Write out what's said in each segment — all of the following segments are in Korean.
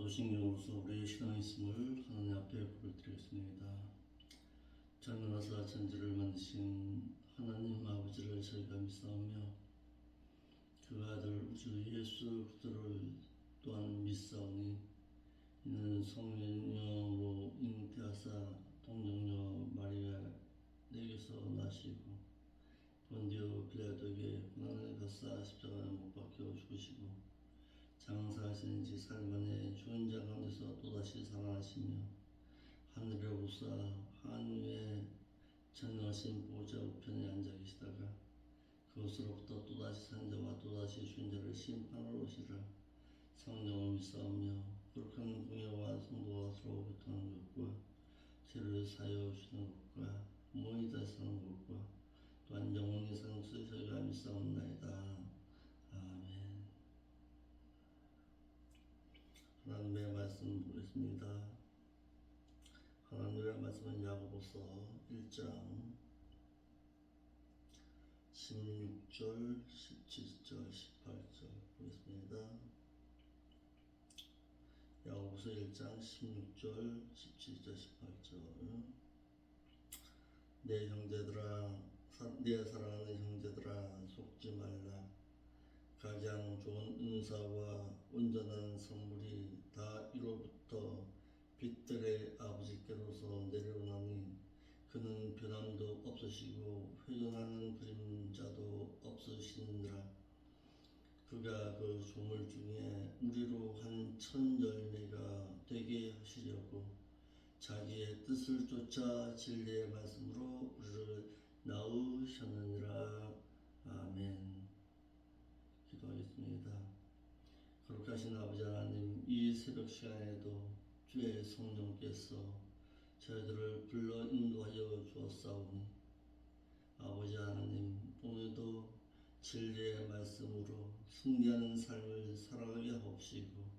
사도신경으로서 우리의 신앙의 있음을 하나님 앞에 고백드리겠습니다. 장면하사 천지를 만드신 하나님 아버지를 저희가 믿사오며 그 아들 우주 예수 그리스도를 또한 믿사오니 이는 성령으로 잉태하사 동정녀 마리아에게서 나시고 본디오 빌라도에게 고난을 받사 십자가에 못 박혀 죽으시고 장사하시는 지 사흘 만에 죽은 자 가운데서 또다시 살아나시며 하늘에 오사 하늘에 전능하신 보좌 우편에 앉아 계시다가 그것으로부터 또다시 산 자와 또다시 죽은 자를 심판하러 오시라. 성령을 믿사오며 거룩한 공예와 성도와 서로 교통하는 것과 죄를 사하여 주시는 것과 몸이 다시 사는 것과 또한 영원히 사는 것을 저희가 믿사옵나이다. 아멘. 하나님의 말씀 보겠습니다. 하나님의 말씀은 야고보서 1장 16절, 17절, 18절 보겠습니다. 야고보서 1장 16절, 17절, 18절. 내 형제들아, 내 사랑하는 형제들아, 속지 말라. 가장 좋은 은사와 온전한 선물이 다 이로부터 빛들의 아버지께로서 내려오나니 그는 변함도 없으시고 회전하는 그림자도 없으시느니라. 그가 그 조물 중에 우리로 한 1000열매가 되게 하시려고 자기의 뜻을 쫓아 진리의 말씀으로 우리를 낳으셨느니라. 아멘. 기도하겠습니다. 거룩하신 아버지 하나님, 이 새벽 시간에도 주의 성령께서 저희들을 불러 인도하여 주었사오니 아버지 하나님, 오늘도 진리의 말씀으로 승리하는 삶을 살아가게 하옵시고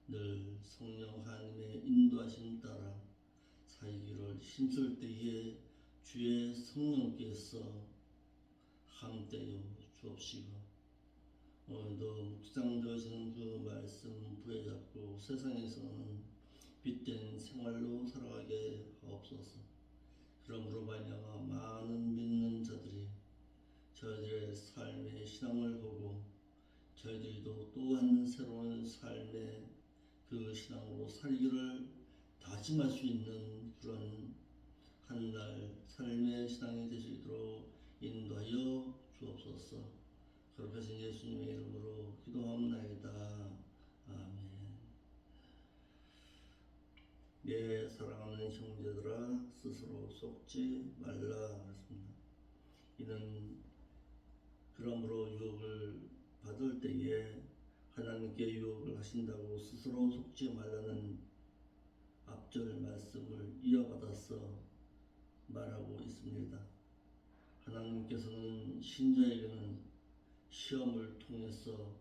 늘 성령 하나님의 인도하심 따라 살기를 힘쓸 때에 주의 성령께서 함께여 주옵시고 오늘도 묵상되어지는 그 말씀 부여잡고 세상에서는 빛된 생활로 살아가게 하옵소서. 그러므로 말미암아 많은 믿는 자들이 저희들의 삶의 신앙을 보고 저희들도 또한 새로운 삶의 그 신앙으로 살기를 다짐할 수 있는 그런 한날 삶의 신앙이 되시도록 인도하여 주옵소서. 거룩하신 예수님의 이름으로 기도합나이다. 아멘. 내 사랑하는 형제들아, 스스로 속지 말라 했습니다. 이는 그러므로 유혹을 받을 때에 하나님께 유혹을 하신다고 스스로 속지 말라는 앞절 말씀을 이어받아서 말하고 있습니다. 하나님께서는 신자에게는 시험을 통해서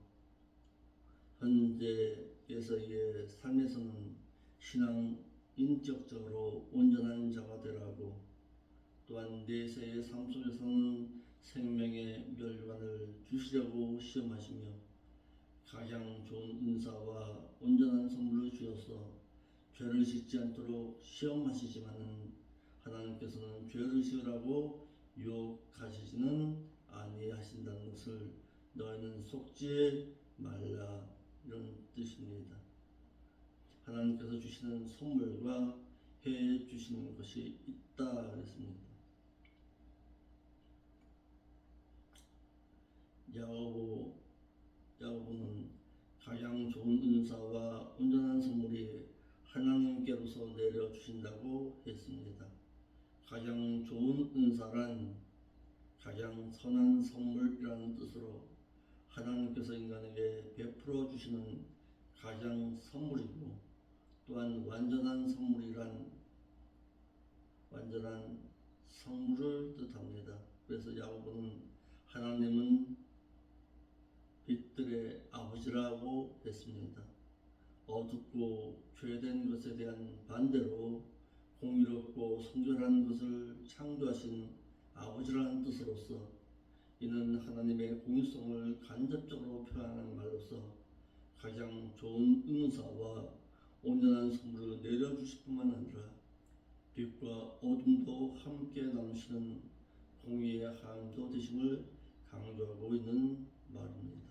현재에서의 삶에서는 신앙 인격적으로 온전한 자가 되라고 또한 내세의 삶 속에서는 생명의 멸관을 주시려고 시험하시며 가장 좋은 은사와 온전한 선물을 주셔서 죄를 짓지 않도록 시험하시지만은 하나님께서는 죄를 지으라고 유혹하시지는 아니하신다는 것을 너희는 속지 말라 이런 뜻입니다. 하나님께서 주시는 선물과 해 주시는 것이 있다 그랬습니다. 야고보는 가장 좋은 은사와 온전한 선물이 하나님께로서 내려주신다고 했습니다. 가장 좋은 은사란 가장 선한 선물이라는 뜻으로 하나님께서 인간에게 베풀어 주시는 가장 선물이고 또한 완전한 선물이란 완전한 선물을 뜻합니다. 그래서 야고보는 하나님은 빛들의 아버지라고 했습니다. 어둡고 죄된 것에 대한 반대로 공의롭고 성결한 것을 창조하신 아버지라는 뜻으로서 이는 하나님의 공의성을 간접적으로 표현하는 말로서 가장 좋은 은사와 온전한 선물을 내려주실 뿐만 아니라 빛과 어둠도 함께 나누시는 공의의 하나님도 되심을 강조하고 있는 말입니다.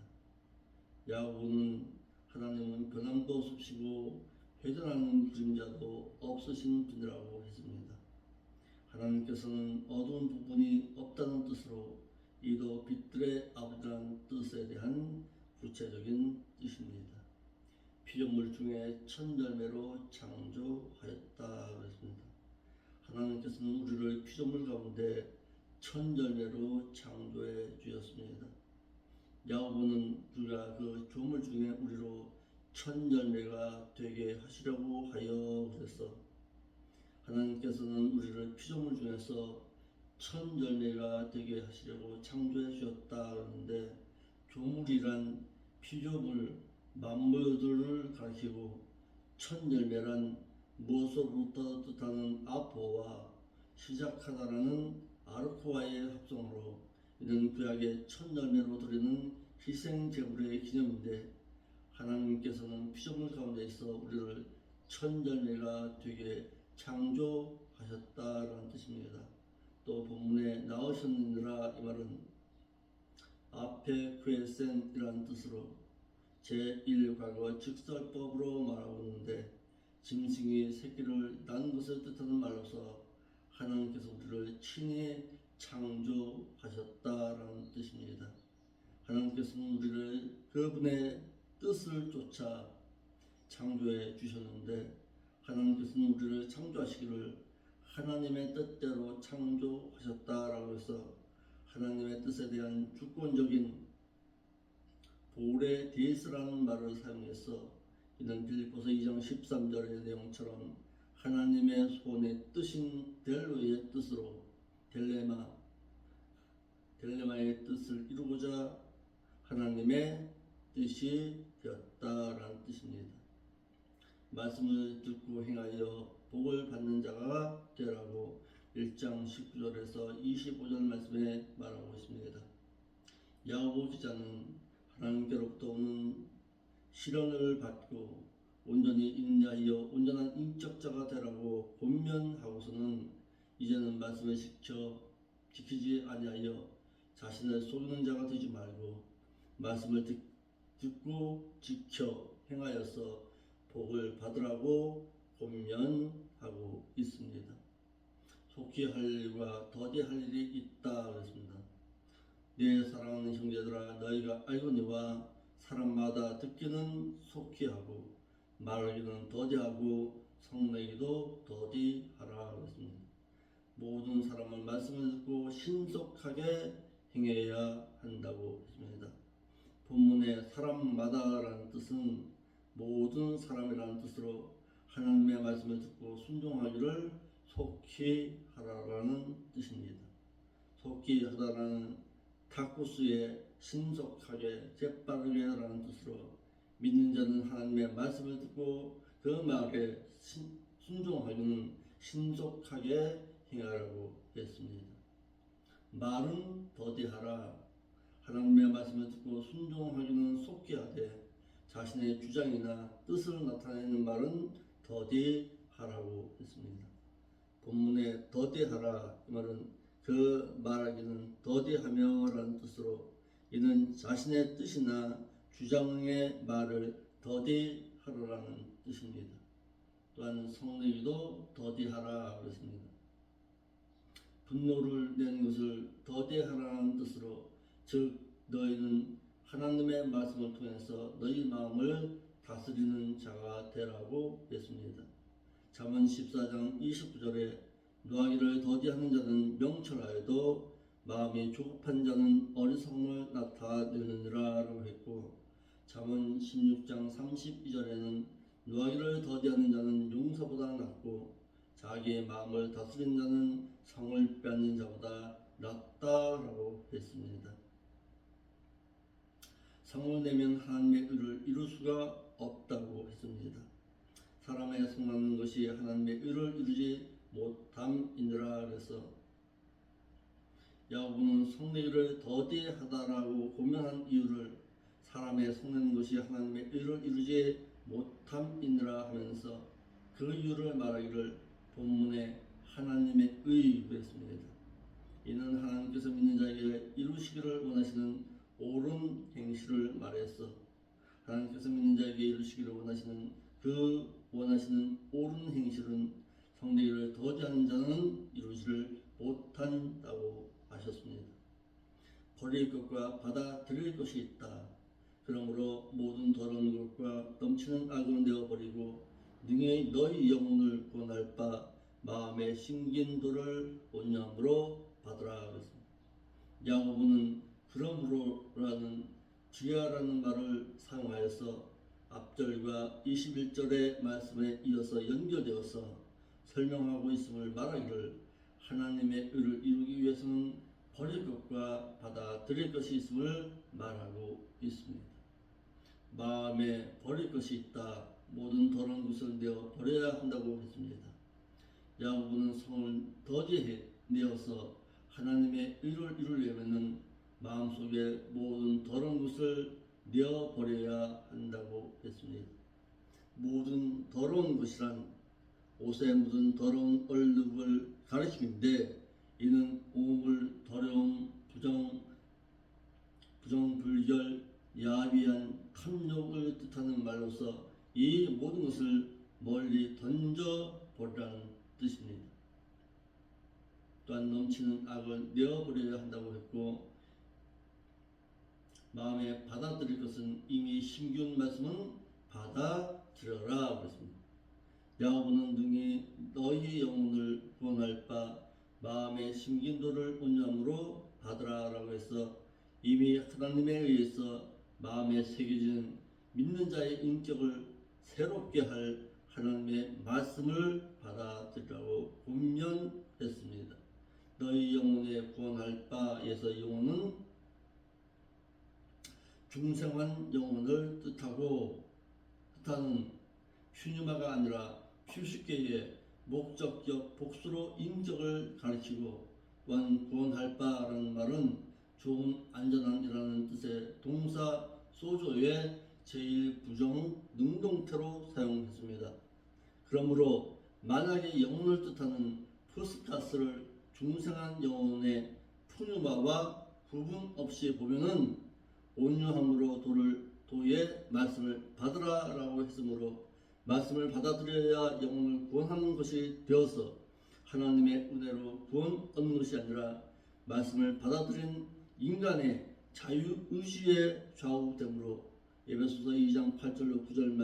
야고보는 하나님은 변함도 없으시고 회전하는 그림자도 없으신 분이라고 했습니다. 하나님께서는 어두운 부분이 없다는 뜻으로 이도 빛들의 아버지라는 뜻에 대한 구체적인 뜻입니다. 피조물 중에 첫 열매로 창조하였다 그랬습니다. 하나님께서는 우리를 피조물 가운데 첫 열매로 창조해 주셨습니다. 야고보는 우리가 그 조물 중에 우리로 첫 열매가 되게 하시려고 하여 그랬어. 하나님께서는 우리를 피조물 중에서 첫 열매가 되게 하시려고 창조해 주셨다 그러는데, 조물이란 피조물 만물들을 가리키고 첫 열매란 무엇으로부터 뜻하는 아포와 시작하다라는 아르코와의 합성으로 이는 구약의 첫 열매로 드리는 희생 제물의 기념인데, 하나님께서는 피조물 가운데 있어 우리를 첫 열매가 되게 창조하셨다라는 뜻입니다. 또 본문에 나오셨느니라 이 말은 앞에 크에센이라는 뜻으로 제1과거 직설법으로 말하고 있는데, 짐승이 새끼를 낳은 것을 뜻하는 말로서 하나님께서 우리를 친히 창조하셨다라는 뜻입니다. 하나님께서는 우리를 그분의 뜻을 쫓아 창조해 주셨는데, 하나님께서는 우리를 창조하시기를 하나님의 뜻대로 창조하셨다라고 해서 하나님의 뜻에 대한 주권적인 보레 디에스라는 말을 사용해서 이는 빌립보서 2장 13절의 내용처럼 하나님의 손의 뜻인 델로의 뜻으로 델레마의 뜻을 이루고자 하나님의 뜻이 되었다라는 뜻입니다. 말씀을 듣고 행하여 복을 받는 자가 되라고 1장 19절에서 25절 말씀에 말하고 있습니다. 야고보 기자는 하나님께로부터 오는 시련을 받고 온전히 인내하여 온전한 인격자가 되라고 권면하고서는 이제는 말씀을 지키지 아니하여 자신을 속이는 자가 되지 말고 말씀을 듣고 지켜 행하여서 복을 받으라고 권면하고 있습니다. 속히 할 일과 더디 할 일이 있다 그랬습니다. 내 사랑하는 형제들아, 너희가 알거니와 사람마다 듣기는 속히 하고 말하기는 더디하고 성내기도 더디하라 그랬습니다. 모든 사람은 말씀을 듣고 신속하게 행해야 한다고 했습니다. 본문의 사람마다라는 뜻은 모든 사람이라는 뜻으로 하나님의 말씀을 듣고 순종하기를 속히 하라라는 뜻입니다. 속히 하다라는 타쿠스의 신속하게 재빠르게라는 뜻으로 믿는 자는 하나님의 말씀을 듣고 그 말에 순종하기는 신속하게 행하라고 했습니다. 말은 더디하라. 하나님의 말씀을 듣고 순종하기는 속히 하되 자신의 주장이나 뜻을 나타내는 말은 더디하라고 했습니다. 본문에 더디하라 이 말은 그 말하기는 더디하며라는 뜻으로 이는 자신의 뜻이나 주장의 말을 더디하라라는 뜻입니다. 또한 성내기도 더디하라 그랬습니다. 분노를 낸 것을 더디하라는 뜻으로 즉 너희는 하나님의 말씀을 통해서 너희 마음을 다스리는 자가 되라고 했습니다. 잠언 14장 29절에 노하기를 더디하는 자는 명철하여도 마음이 조급한 자는 어리석음을 나타내느니라 라고 했고, 잠언 16장 32절에는 노하기를 더디하는 자는 용사보다 낫고 자기의 마음을 다스리는 자는 성을 빼앗는 자보다 낫다라고 했습니다. 성을 내면 하나님의 의를 이룰 수가 없다고 했습니다. 사람의 성하는 것이 하나님의 의를 이루지 못함이니라 그래서 야고보는 성내기를 더디하다라고 고면한 이유를 사람의 성내는 것이 하나님의 의를 이루지 못함이니라 하면서 그 이유를 말하기를 본문에 하나님의 의로 했습니다. 이는 하나님께서 믿는 자에게 이루시기를 원하시는 옳은 행실을 말해서 하나님께서 믿는 자에게 이루시기를 원하시는 옳은 행실은 성례를 더디하는 자는 이루지를 못한다고 하셨습니다. 버릴 것과 받아들일 것이 있다. 그러므로 모든 더러운 것과 넘치는 악을 내어버리고 능히 너희 영혼을 구원할 바 마음에 심긴 돌을 온유함으로 받으라 그랬습니다. 야고보는 그러므로라는 주야라는 말을 사용하여서 앞절과 21절의 말씀에 이어서 연결되어서 설명하고 있음을 말하기를 하나님의 의를 이루기 위해서는 버릴 것과 받아들일 것이 있음을 말하고 있습니다. 마음에 버릴 것이 있다. 모든 더러운 것을 내어 버려야 한다고 했습니다. 야고보는 성을 더디해 내어서 하나님의 의를 이루려면 마음속에 모든 더러운 것을 내어 버려야 한다고 했습니다. 모든 더러운 것이란 옷에 묻은 더러운 얼룩을 가리킴인데 이는 우물, 더러움, 부정불결, 야비한 탐욕을 뜻하는 말로서 이 모든 것을 멀리 던져버리라는 뜻입니다. 또한 넘치는 악을 내어버려야 한다고 했고 마음에 받아들일 것은 이미 심기운 말씀은 받아들여라 그랬습니다. 야고보는 능히 너희 영혼을 구원할 바 마음에 심긴 돌을 온유함으로 받으라라고 해서 이미 하나님에 의해서 마음에 새겨진 믿는 자의 인격을 새롭게 할 하나님의 말씀을 받아들이라고 권면했습니다. 너희 영혼에 구원할 바에서 영혼은 중생한 영혼을 뜻하는 퓨뉴마가 아니라 휴식계의 목적격 복수로 인격을 가리키고 또한 구원할 바라는 말은 좋은 안전한이라는 뜻의 동사 소조의 제1부정 능동태로 사용했습니다. 그러므로 만약에 영혼을 뜻하는 푸스카스를 중생한 영혼의 푸뉴마와 구분 없이 보면은 온유함으로 도의 말씀을 받으라라고 했으므로 말씀을 받아들여야 영혼을 구원하는 것이 되어서 하나님의 은혜로 구원 얻는 것이 아니라 말씀을 받아들인 인간의 자유의지의 좌우됨으로 에베소서 2장 8절로 9절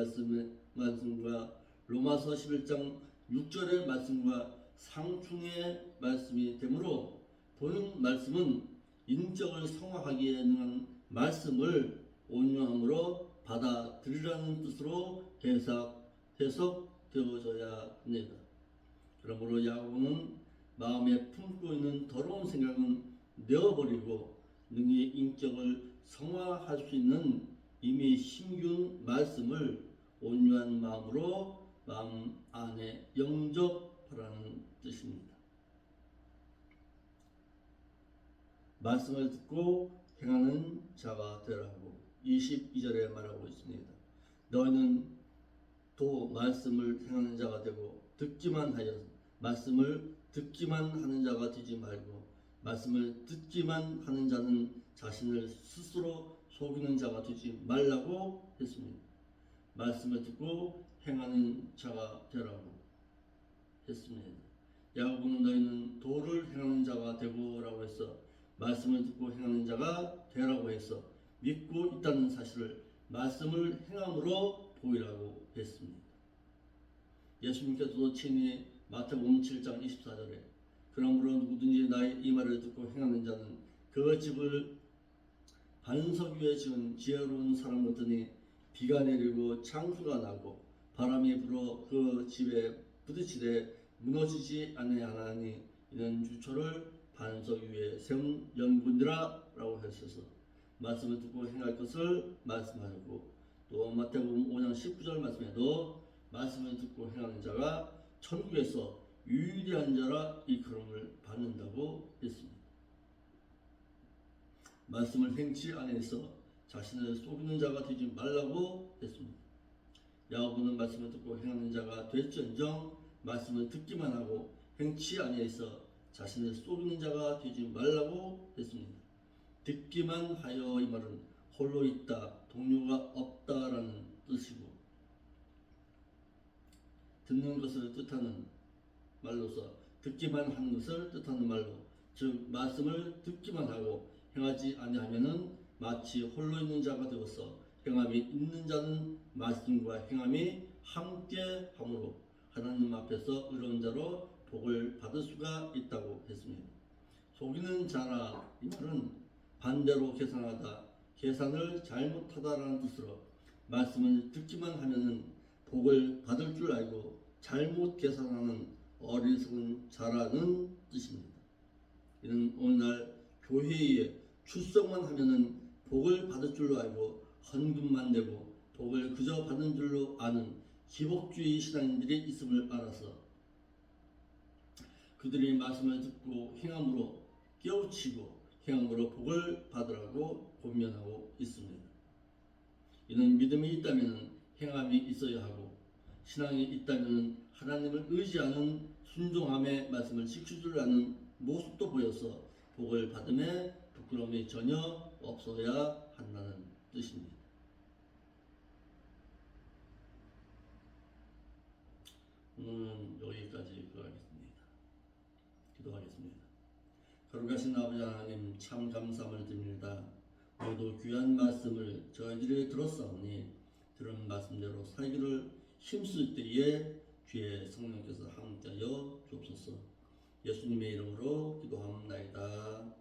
말씀과 로마서 11장 6절의 말씀과 상충의 말씀이 되므로 본 말씀은 인격을 성화하기에 능한 말씀을 온유함으로 받아들이라는 뜻으로 해석되어져야 합니다. 그러므로 야고보는 마음에 품고 있는 더러운 생각은 내어버리고 능히 인격을 성화할 수 있는 이미 심기운 말씀을 온유한 마음으로 마음 안에 영접하라는 뜻입니다. 말씀을 듣고 행하는 자가 되라고 22절에 말하고 있습니다. 너희는 또 말씀을 행하는 자가 되고 말씀을 듣기만 하는 자가 되지 말고 말씀을 듣기만 하는 자는 자신을 스스로 속이는 자가 되지 말라고 했습니다. 말씀을 듣고 행하는 자가 되라고 했습니다. 야고보는 너희는 도를 행하는 자가 되고라고 해서 말씀을 듣고 행하는 자가 되라고 해서 믿고 있다는 사실을 말씀을 행함으로 보이라고 했습니다. 예수님께서도 친히 마태복음 7장 24절에 그러므로 누구든지 나의 이 말을 듣고 행하는 자는 그 집을 반석 위에 지은 지혜로운 사람 같으니 비가 내리고 창수가 나고 바람이 불어 그 집에 부딪히되 무너지지 아니하나니 이는 주초를 반석 위에 세운 연구니라 라고 하셔서 말씀을 듣고 행할 것을 말씀하셨고 또 마태복음 5장 19절 말씀에도 말씀을 듣고 행하는 자가 천국에서 유일한 자라 일컬음을 받는다고 했습니다. 말씀을 행치 안에서 자신을 속이는 자가 되지 말라고 했습니다. 야고보는 말씀을 듣고 행하는 자가 될지언정 말씀을 듣기만 하고 행치 아니하여서 자신을 속이는 자가 되지 말라고 했습니다. 듣기만 하여 이 말은 홀로 있다, 동료가 없다라는 뜻이고, 듣는 것을 뜻하는 말로서 듣기만 하는 것을 뜻하는 말로, 즉 말씀을 듣기만 하고 행하지 아니하면은 마치 홀로 있는 자가 되어서 행함이 있는 자는 말씀과 행함이 함께 함으로 하나님 앞에서 의로운 자로 복을 받을 수가 있다고 했습니다. 속이는 자라 이 말은 반대로 계산하다, 계산을 잘못하다라는 뜻으로 말씀을 듣기만 하면은 복을 받을 줄 알고 잘못 계산하는 어리석은 자라는 뜻입니다. 이는 오늘날 교회에 출석만 하면은 복을 받을 줄로 알고 헌금만 내고 복을 그저 받는 줄로 아는 기복주의 신앙인들이 있음을 알아서 그들이 말씀을 듣고 행함으로 깨우치고 행함으로 복을 받으라고 권면하고 있습니다. 이는 믿음이 있다면 행함이 있어야 하고 신앙이 있다면 하나님을 의지하는 순종함의 말씀을 지킬 줄 아는 모습도 보여서 복을 받음에 부끄러움이 전혀 없어야 한다는 뜻입니다. 오늘은 여기까지 하겠습니다. 기도하겠습니다. 거룩하신 아버지 하나님, 참 감사함을 드립니다. 모두 귀한 말씀을 저희들이 들었사오니 들은 말씀대로 살기를 힘쓸 때에 주의 성령께서 함께하여 주옵소서. 예수님의 이름으로 기도합니다.